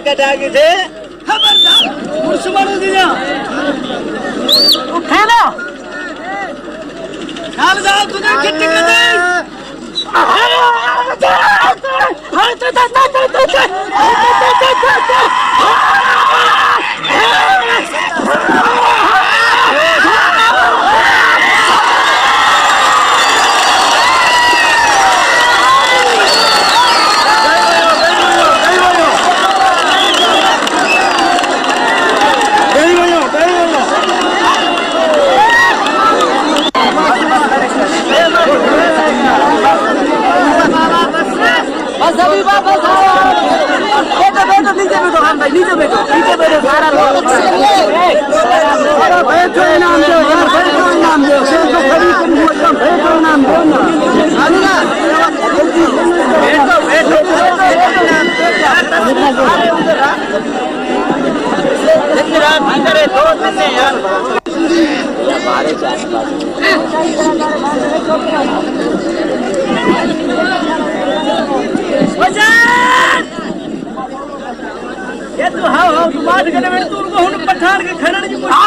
कटा के थे खबरदार मुर्शमानो दिया उठे ना चल जाओ तुझे कितनी कर नीचे बैठो सारा लोग नाम दो यार नाम दो नाम दो ना ये तो हाँ तू बात करने में तू उनको हुन पठान के खड़न की कोशिश